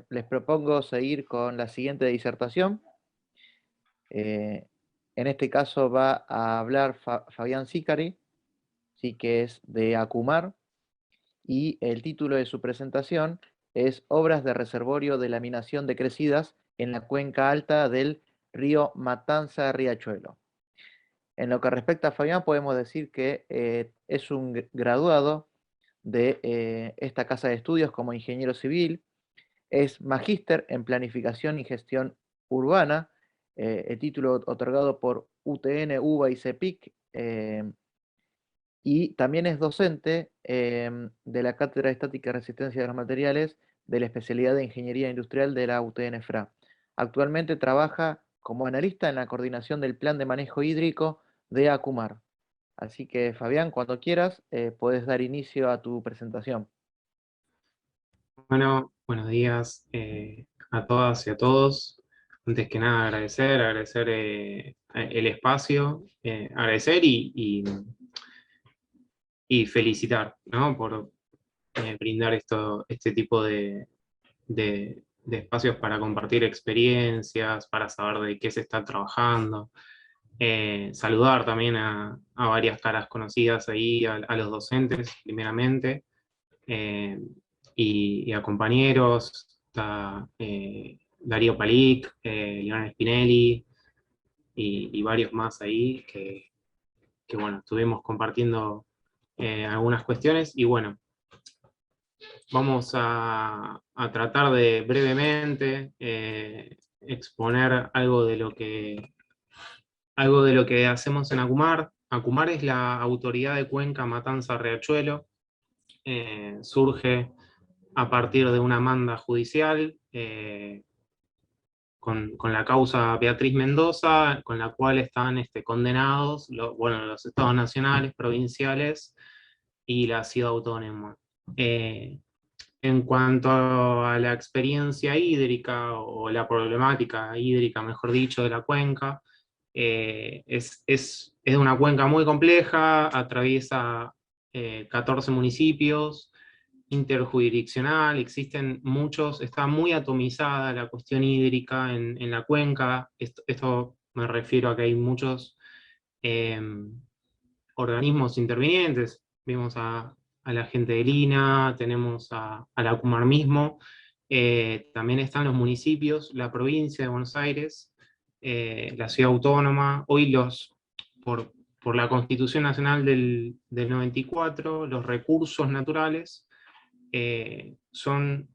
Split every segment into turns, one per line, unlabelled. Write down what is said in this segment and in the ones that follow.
les propongo seguir con la siguiente disertación. En este caso va a hablar Fabián Sicari, sí, que es de Acumar, y el título de su presentación es Obras de reservorio de laminación decrecidas en la cuenca alta del río Matanza-Riachuelo. En lo que respecta a Fabián, podemos decir que es un graduado de esta casa de estudios como ingeniero civil, es magíster en planificación y gestión urbana, el título otorgado por UTN, UBA y CEPIC, y también es docente de la Cátedra de Estática y Resistencia de los Materiales de la especialidad de Ingeniería Industrial de la UTN FRA. Actualmente trabaja como analista en la coordinación del Plan de Manejo Hídrico de Acumar. Así que, Fabián, cuando quieras, puedes dar inicio a tu presentación.
Bueno, buenos días a todas y a todos. Antes que nada agradecer el espacio, agradecer y felicitar, ¿no? Por brindar este tipo de espacios para compartir experiencias, para saber de qué se está trabajando. Saludar también a varias caras conocidas ahí, a los docentes, primeramente. eh, y a compañeros, está Darío Palic, León Spinelli y varios más ahí que, bueno, estuvimos compartiendo algunas cuestiones y bueno, vamos a tratar de brevemente exponer algo de lo que hacemos en Acumar. Acumar es la autoridad de Cuenca Matanza-Riachuelo. Surge a partir de una manda judicial con la causa Beatriz Mendoza, con la cual están condenados los estados nacionales, provinciales y la ciudad autónoma. En cuanto a la experiencia hídrica o la problemática hídrica, mejor dicho, de la cuenca, es una cuenca muy compleja, atraviesa 14 municipios, interjurisdiccional, existen muchos, está muy atomizada la cuestión hídrica en la cuenca. Esto me refiero a que hay muchos eh, organismos intervinientes. Vimos a la gente del INA, tenemos a la Acumar mismo, también están los municipios, la provincia de Buenos Aires, la ciudad autónoma. Hoy por la Constitución Nacional del 94, los recursos naturales son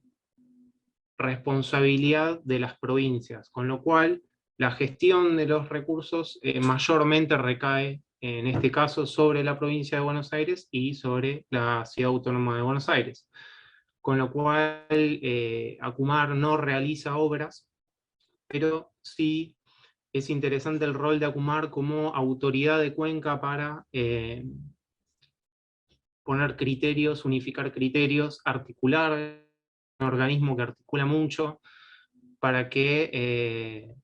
responsabilidad de las provincias, con lo cual la gestión de los recursos mayormente recae, en este caso, sobre la provincia de Buenos Aires y sobre la Ciudad Autónoma de Buenos Aires. Con lo cual, Acumar no realiza obras, pero sí es interesante el rol de Acumar como autoridad de cuenca para poner criterios, unificar criterios, articular, un organismo que articula mucho para que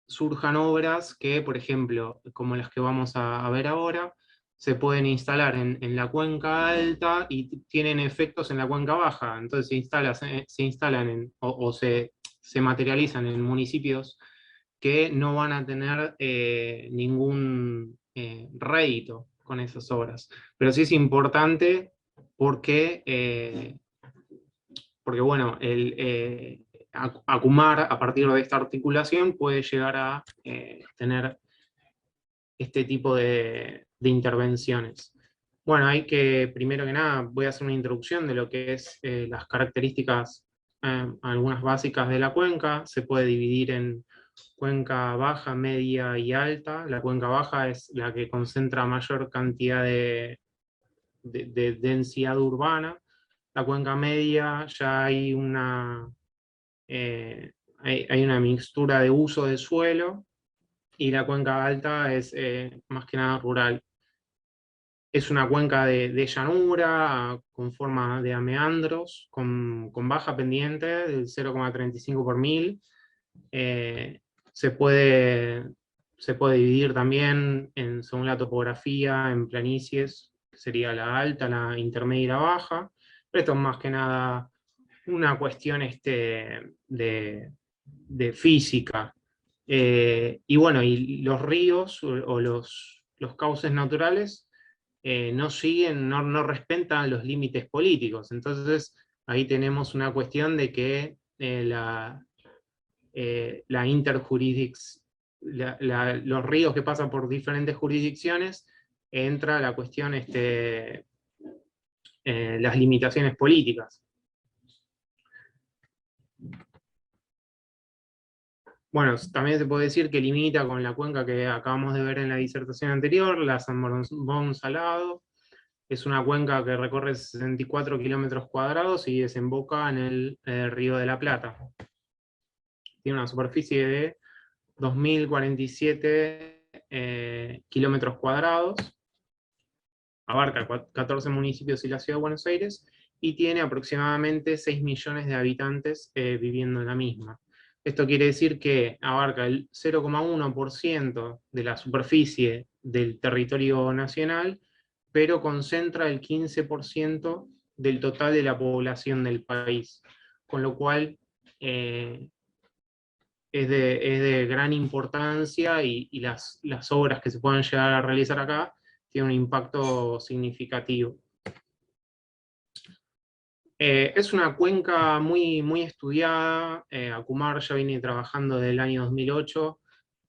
surjan obras que, por ejemplo, como las que vamos a ver ahora, se pueden instalar en la cuenca alta y tienen efectos en la cuenca baja. Entonces se instalan se materializan en municipios que no van a tener ningún rédito con esas obras. Pero sí es importante porque, porque bueno, Acumar, a partir de esta articulación, puede llegar a tener este tipo de intervenciones. Bueno, primero que nada, voy a hacer una introducción de lo que es las características, algunas básicas de la cuenca. Se puede dividir en cuenca baja, media y alta. La cuenca baja es la que concentra mayor cantidad de densidad urbana. La cuenca media ya hay una mixtura de uso del suelo, y la cuenca alta es más que nada rural. Es una cuenca de llanura, con forma de meandros, con baja pendiente del 0,35 por mil. Eh, se puede, se puede dividir también, según la topografía, en planicies, que sería la alta, la intermedia y la baja. Pero esto es más que nada una cuestión de física. Y bueno, y los ríos o los cauces naturales no siguen, no respetan los límites políticos. Entonces, ahí tenemos una cuestión de que la interjurisdicción, los ríos que pasan por diferentes jurisdicciones, entra la cuestión, las limitaciones políticas. Bueno, también se puede decir que limita con la cuenca que acabamos de ver en la disertación anterior, la San Bordón Salado. Es una cuenca que recorre 64 kilómetros cuadrados y desemboca en el Río de la Plata. Tiene una superficie de 2.047 kilómetros cuadrados, abarca 14 municipios y la ciudad de Buenos Aires, y tiene aproximadamente 6 millones de habitantes viviendo en la misma. Esto quiere decir que abarca el 0,1% de la superficie del territorio nacional, pero concentra el 15% del total de la población del país, con lo cual es de gran importancia, y las obras que se pueden llegar a realizar acá tienen un impacto significativo. Es una cuenca muy, muy estudiada. ACUMAR ya viene trabajando desde el año 2008,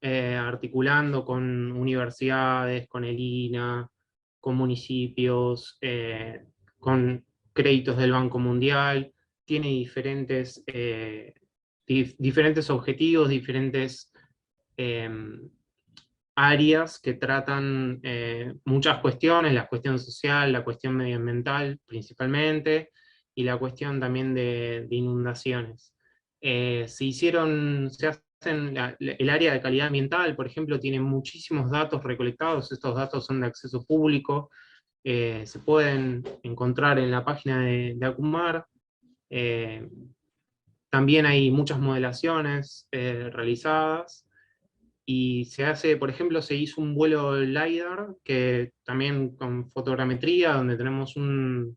articulando con universidades, con el INA, con municipios, con créditos del Banco Mundial. Tiene diferentes objetivos, diferentes áreas que tratan muchas cuestiones, la cuestión social, la cuestión medioambiental principalmente, y la cuestión también de inundaciones. El área de calidad ambiental, por ejemplo, tiene muchísimos datos recolectados. Estos datos son de acceso público, se pueden encontrar en la página de ACUMAR. También hay muchas modelaciones realizadas, y por ejemplo, se hizo un vuelo LiDAR, que también con fotogrametría, donde tenemos una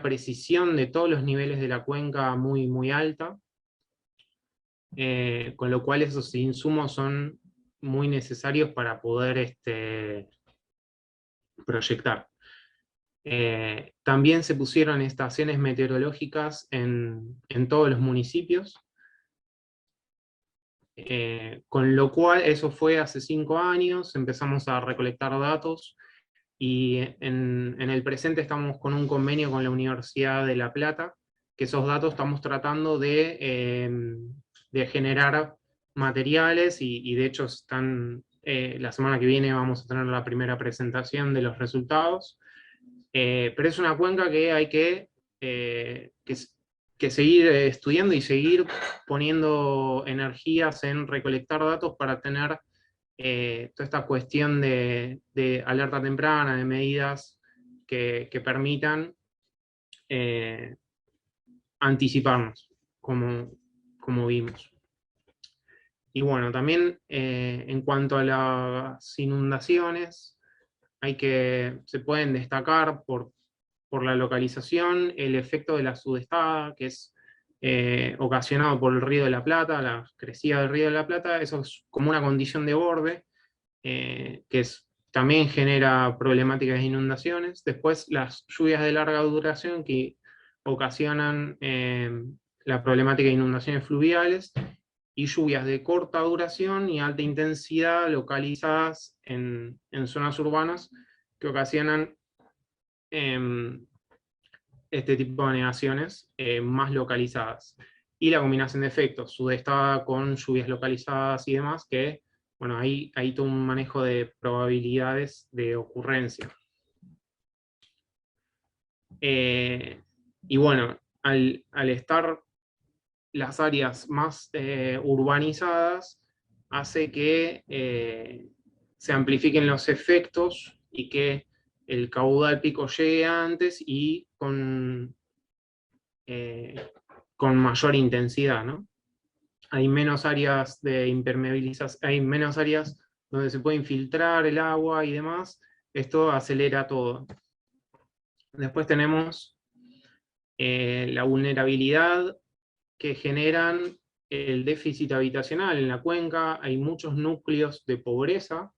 precisión de todos los niveles de la cuenca muy, muy alta, con lo cual esos insumos son muy necesarios para poder proyectar. También se pusieron estaciones meteorológicas en todos los municipios, con lo cual eso fue hace 5 años, empezamos a recolectar datos, y en el presente estamos con un convenio con la Universidad de La Plata, que esos datos estamos tratando de generar materiales, y de hecho la semana que viene vamos a tener la primera presentación de los resultados. Pero es una cuenca que hay que seguir estudiando y seguir poniendo energías en recolectar datos para tener toda esta cuestión de alerta temprana, de medidas que permitan anticiparnos, como vimos. Y bueno, también en cuanto a las inundaciones, se pueden destacar por la localización, el efecto de la sudestada, que es ocasionado por el Río de la Plata, la crecida del Río de la Plata. Eso es como una condición de borde, también genera problemáticas de inundaciones. Después, las lluvias de larga duración, que ocasionan la problemática de inundaciones fluviales, y lluvias de corta duración y alta intensidad localizadas en zonas urbanas, que ocasionan este tipo de anegaciones más localizadas. Y la combinación de efectos, sudestada con lluvias localizadas y demás, que bueno, ahí todo un manejo de probabilidades de ocurrencia. Y bueno, al estar las áreas más urbanizadas, hace que se amplifiquen los efectos, y que el caudal pico llegue antes y con mayor intensidad, ¿no? Hay menos áreas de impermeabilización, hay menos áreas donde se puede infiltrar el agua y demás. Esto acelera todo. Después tenemos la vulnerabilidad que generan el déficit habitacional en la cuenca. Hay muchos núcleos de pobreza,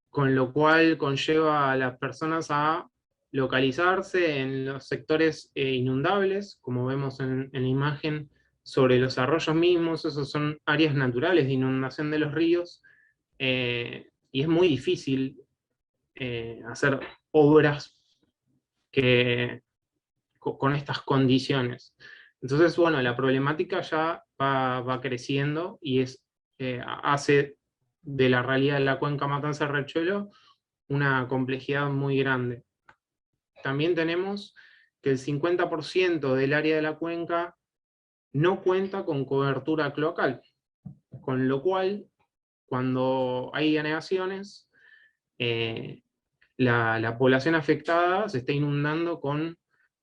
con lo cual conlleva a las personas a localizarse en los sectores inundables, como vemos en la imagen, sobre los arroyos mismos. Esos son áreas naturales de inundación de los ríos, y es muy difícil hacer obras con estas condiciones. Entonces, bueno, la problemática ya va creciendo y hace de la realidad de la cuenca Matanza-Riachuelo una complejidad muy grande. También tenemos que el 50% del área de la cuenca no cuenta con cobertura cloacal, con lo cual, cuando hay anegaciones, la población afectada se está inundando con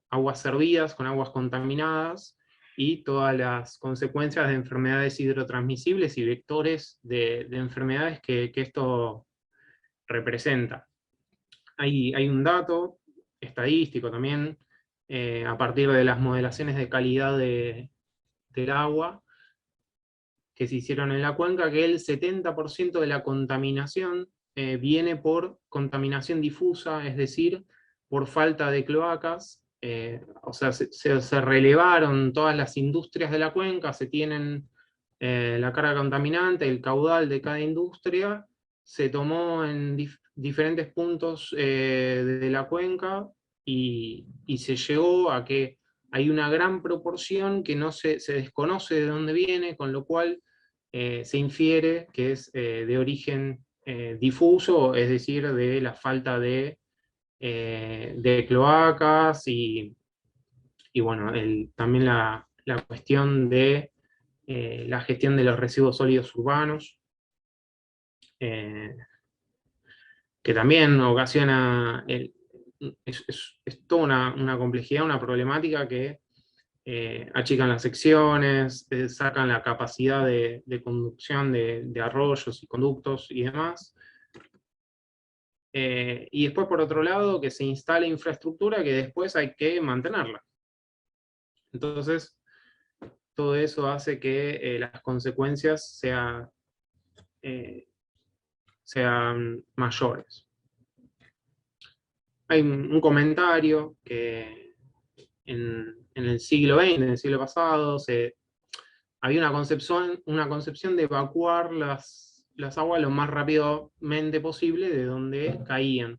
aguas servidas, con aguas contaminadas, y todas las consecuencias de enfermedades hidrotransmisibles y vectores de enfermedades que esto representa. Hay un dato estadístico también, a partir de las modelaciones de calidad del agua que se hicieron en la cuenca, que el 70% de la contaminación viene por contaminación difusa, es decir, por falta de cloacas. O sea, se relevaron todas las industrias de la cuenca, se tienen la carga contaminante, el caudal de cada industria, se tomó en diferentes puntos de la cuenca, y se llegó a que hay una gran proporción que no se desconoce de dónde viene, con lo cual se infiere que es de origen difuso, es decir, de la falta de cloacas, y bueno, también la cuestión de la gestión de los residuos sólidos urbanos, eh, que también ocasiona, es toda una complejidad, una problemática que achican las secciones, sacan la capacidad de conducción de arroyos y conductos y demás. Y después, por otro lado, que se instale infraestructura que después hay que mantenerla. Entonces, todo eso hace que las consecuencias sean mayores. Hay un comentario que en el siglo XX, en el siglo pasado, había una concepción de evacuar las aguas lo más rápidamente posible de donde caían.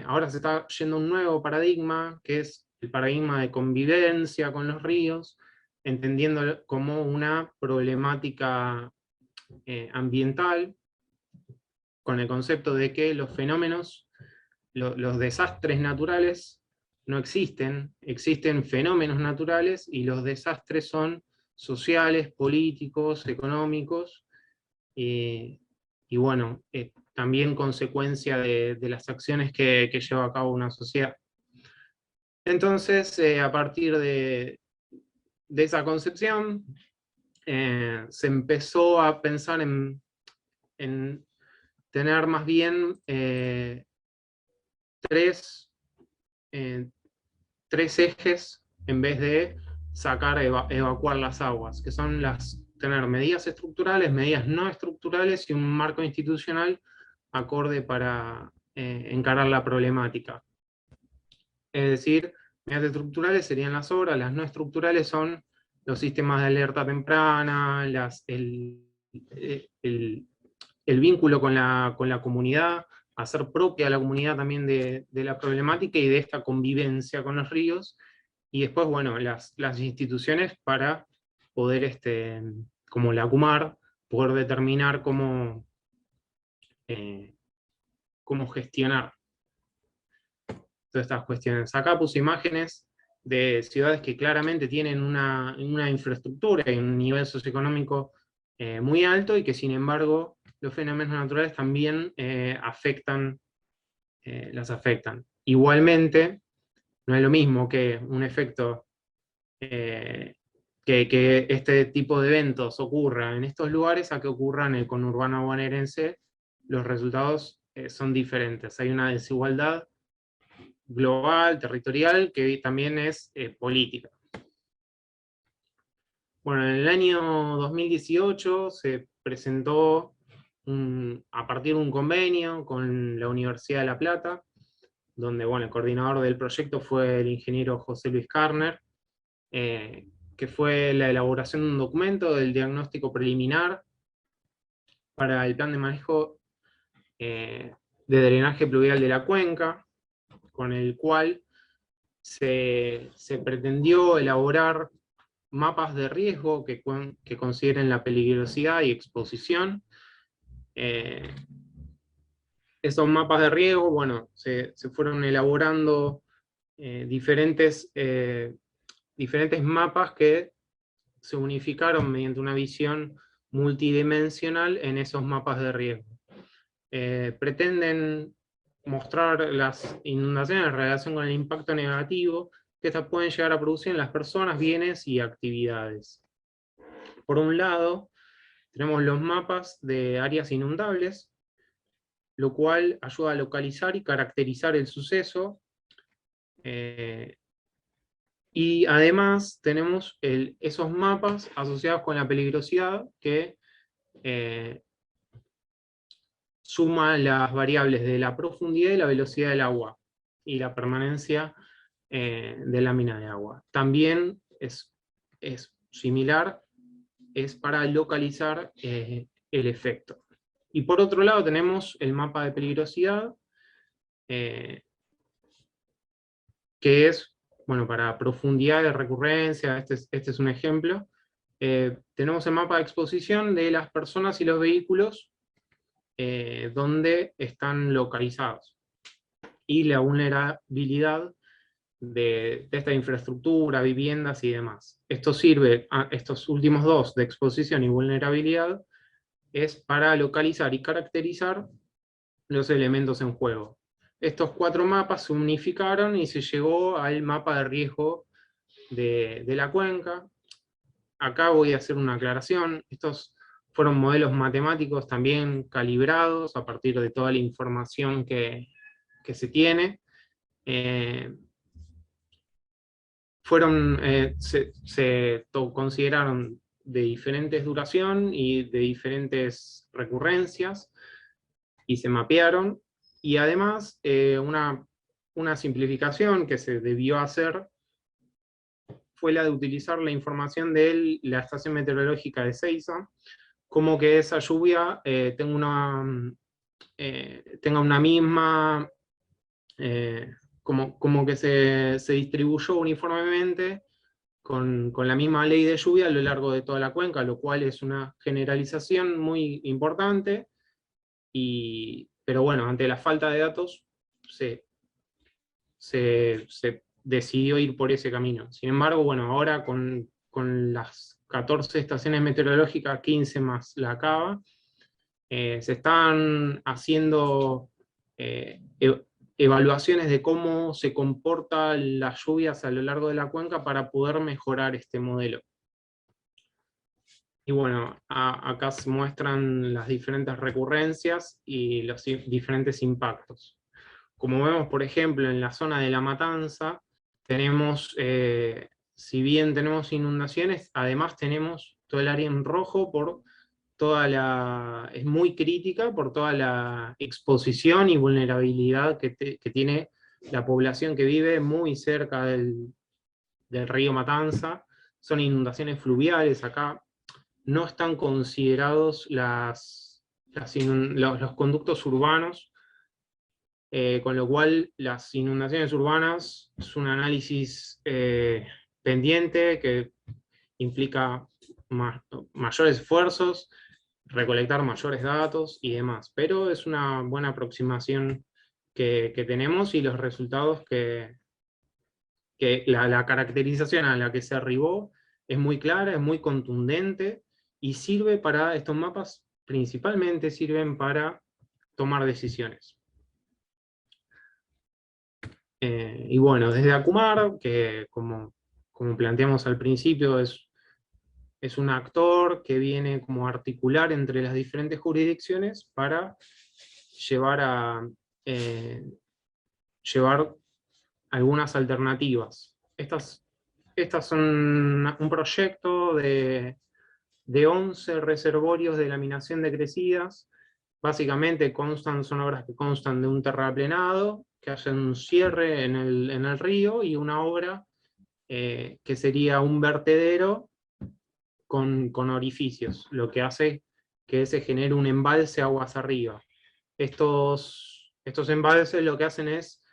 Ahora se está yendo un nuevo paradigma, que es el paradigma de convivencia con los ríos, entendiendo como una problemática ambiental, con el concepto de que los fenómenos, los desastres naturales no existen, existen fenómenos naturales, y los desastres son sociales, políticos, económicos, y bueno, también consecuencia de las acciones que lleva a cabo una sociedad. Entonces, a partir de esa concepción, se empezó a pensar en tener más bien tres ejes, en vez de evacuar las aguas, que son tener medidas estructurales, medidas no estructurales y un marco institucional acorde para encarar la problemática. Es decir, medidas estructurales serían las obras, las no estructurales son los sistemas de alerta temprana, el vínculo con la comunidad, hacer propia a la comunidad también de la problemática y de esta convivencia con los ríos, y después, bueno, las instituciones para poder, como la ACUMAR, poder determinar cómo gestionar todas estas cuestiones. Acá puse imágenes de ciudades que claramente tienen una infraestructura y un nivel socioeconómico muy alto, y que sin embargo los fenómenos naturales también las afectan. Igualmente, no es lo mismo que un efecto, que este tipo de eventos ocurra en estos lugares a que ocurra en el conurbano bonaerense. Los resultados son diferentes. Hay una desigualdad global, territorial, que también es política. Bueno, en el año 2018 se presentó a partir de un convenio con la Universidad de La Plata, donde bueno, el coordinador del proyecto fue el ingeniero José Luis Karner, que fue la elaboración de un documento del diagnóstico preliminar para el plan de manejo de drenaje pluvial de la cuenca, con el cual se pretendió elaborar mapas de riesgo que consideren la peligrosidad y exposición. Esos mapas de riesgo, bueno, se fueron elaborando diferentes mapas que se unificaron mediante una visión multidimensional en esos mapas de riesgo. Pretenden mostrar las inundaciones en relación con el impacto negativo que estas pueden llegar a producir en las personas, bienes y actividades. Por un lado, tenemos los mapas de áreas inundables, lo cual ayuda a localizar y caracterizar el suceso. Y además tenemos esos mapas asociados con la peligrosidad que suma las variables de la profundidad y la velocidad del agua, y la permanencia de lámina de agua. También es similar, es para localizar el efecto. Y por otro lado tenemos el mapa de peligrosidad, que es, bueno, para profundidad de recurrencia, este es un ejemplo. Tenemos el mapa de exposición de las personas y los vehículos donde están localizados, y la vulnerabilidad de esta infraestructura, viviendas y demás. Esto sirve, estos últimos dos, de exposición y vulnerabilidad, es para localizar y caracterizar los elementos en juego. Estos 4 mapas se unificaron y se llegó al mapa de riesgo de la cuenca. Acá voy a hacer una aclaración. Estos fueron modelos matemáticos también calibrados a partir de toda la información que se tiene. Se consideraron de diferentes duración y de diferentes recurrencias, y se mapearon, y además una simplificación que se debió hacer fue la de utilizar la información de la estación meteorológica de Ezeiza, como que esa lluvia tenga una misma, como que se distribuyó uniformemente con la misma ley de lluvia a lo largo de toda la cuenca, lo cual es una generalización muy importante, pero bueno, ante la falta de datos se decidió ir por ese camino. Sin embargo, bueno, ahora con las 14 estaciones meteorológicas, 15 más la Cava, se están haciendo evaluaciones de cómo se comportan las lluvias a lo largo de la cuenca para poder mejorar este modelo. Y bueno, acá se muestran las diferentes recurrencias y los diferentes impactos. Como vemos, por ejemplo, en la zona de La Matanza, tenemos, si bien tenemos inundaciones, además tenemos todo el área en rojo es muy crítica por toda la exposición y vulnerabilidad que tiene la población que vive muy cerca del río Matanza. Son inundaciones fluviales. Acá no están considerados los conductos urbanos, con lo cual las inundaciones urbanas es un análisis pendiente que implica mayores esfuerzos, recolectar mayores datos y demás, pero es una buena aproximación que tenemos, y los resultados la caracterización a la que se arribó es muy clara, es muy contundente, y sirve para, estos mapas principalmente sirven para tomar decisiones. Y bueno, desde ACUMAR, que como planteamos al principio, es un actor que viene como a articular entre las diferentes jurisdicciones para llevar algunas alternativas. Estas son un proyecto de 11 reservorios de laminación decrecidas. Básicamente son obras que constan de un terraplenado, que hacen un cierre en el río, y una obra que sería un vertedero con orificios, lo que hace que se genere un embalse aguas arriba. Estos embalses lo que hacen es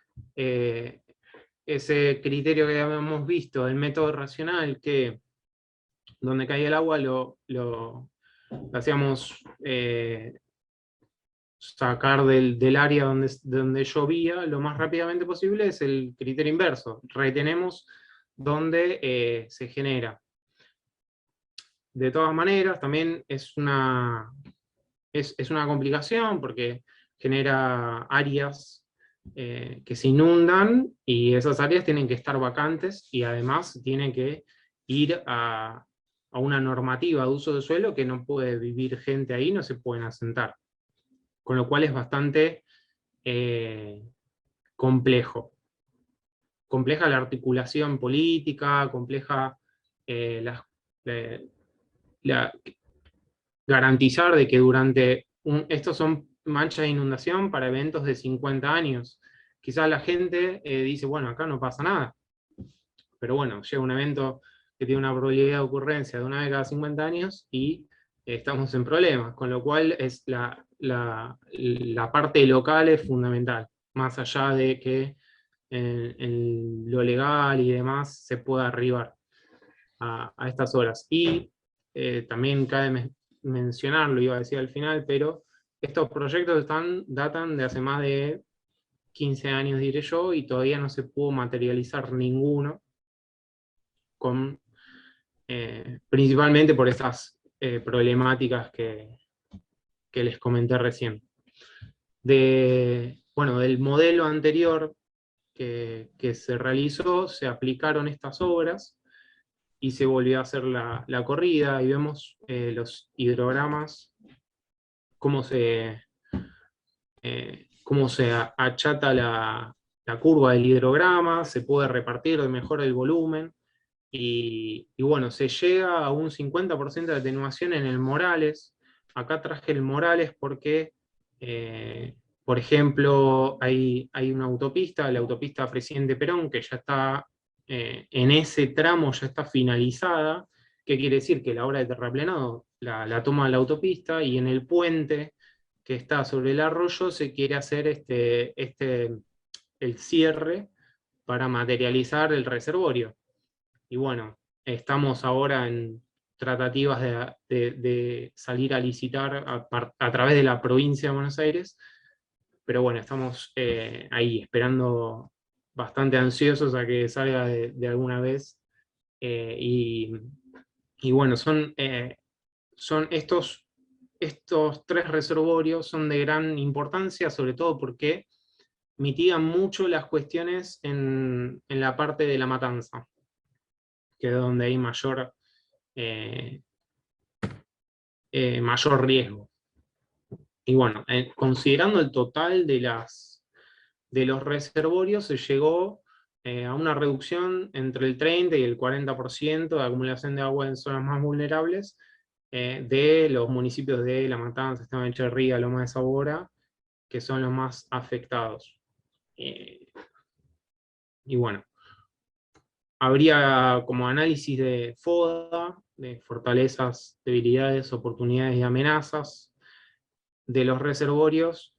ese criterio que habíamos visto, el método racional, que donde caía el agua lo hacíamos sacar del área donde llovía lo más rápidamente posible, es el criterio inverso. Retenemos donde se genera. De todas maneras, también es una complicación porque genera áreas que se inundan, y esas áreas tienen que estar vacantes, y además tienen que ir a una normativa de uso de suelo que no puede vivir gente ahí, no se pueden asentar. Con lo cual es bastante complejo. Compleja la articulación política, compleja garantizar de que durante estos son manchas de inundación para eventos de 50 años. Quizás la gente dice, bueno, acá no pasa nada. Pero bueno, llega un evento que tiene una probabilidad de ocurrencia de una vez cada 50 años y estamos en problemas, con lo cual es la parte local es fundamental, más allá de que en lo legal y demás se pueda arribar a estas horas. Y también cabe mencionarlo, iba a decir al final, pero estos proyectos datan de hace más de 15 años, diré yo, y todavía no se pudo materializar ninguno, principalmente por estas problemáticas que les comenté recién. Del modelo anterior que se realizó, se aplicaron estas obras, y se volvió a hacer la corrida, y vemos los hidrogramas, cómo se achata la curva del hidrograma, se puede repartir mejor el volumen, y bueno, se llega a un 50% de atenuación en el Morales. Acá traje el Morales porque, por ejemplo, hay una autopista, la autopista Presidente Perón, que ya está, en ese tramo ya está finalizada. ¿Qué quiere decir? Que la obra de terraplenado la toma la autopista, y en el puente que está sobre el arroyo se quiere hacer el cierre para materializar el reservorio. Y bueno, estamos ahora en tratativas de salir a licitar a través de la provincia de Buenos Aires, pero bueno, estamos ahí esperando, bastante ansiosos a que salga de alguna vez. Y bueno, son estos 3 reservorios son de gran importancia, sobre todo porque mitigan mucho las cuestiones en la parte de La Matanza, que es donde hay mayor riesgo. Y bueno, considerando el total de los reservorios, se llegó a una reducción entre el 30 y el 40% de acumulación de agua en zonas más vulnerables de los municipios de La Matanza, Esteban Echeverría, Loma de Zamora, que son los más afectados. Y bueno, habría como análisis de FODA, de fortalezas, debilidades, oportunidades y amenazas de los reservorios,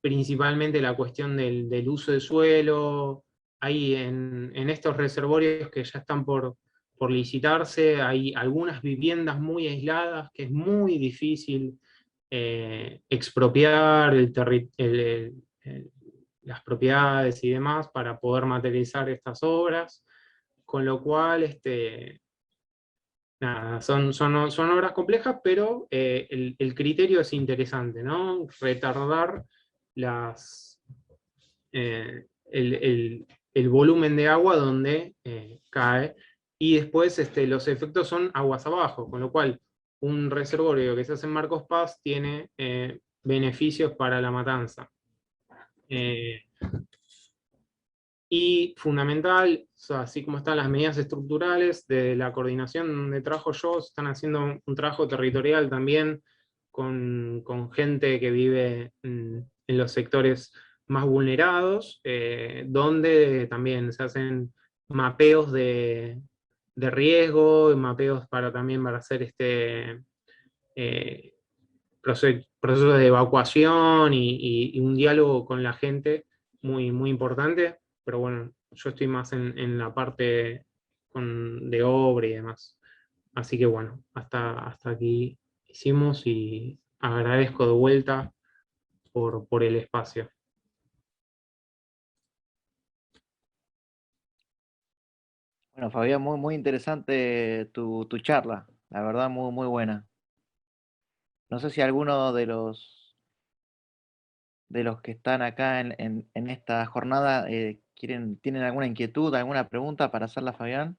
principalmente la cuestión del uso de suelo. Hay en estos reservorios que ya están por licitarse, hay algunas viviendas muy aisladas que es muy difícil expropiar las propiedades y demás para poder materializar estas obras, con lo cual nada, son obras complejas, pero el criterio es interesante, ¿no? Retardar el volumen de agua donde cae, y después los efectos son aguas abajo, con lo cual un reservorio que se hace en Marcos Paz tiene beneficios para La Matanza. Y fundamental, o sea, así como están las medidas estructurales de la coordinación donde trabajo yo, están haciendo un trabajo territorial también con gente que vive en los sectores más vulnerados, donde también se hacen mapeos de riesgo, mapeos también para hacer eh, proceso de evacuación y un diálogo con la gente muy importante, pero bueno, yo estoy más en la parte de obra y demás. Así que bueno, hasta aquí hicimos y agradezco de vuelta por el espacio.
Bueno, Fabián, muy interesante tu charla, la verdad muy buena. No sé si alguno de los que están acá en esta jornada tienen alguna inquietud, alguna pregunta para hacerla a Fabián.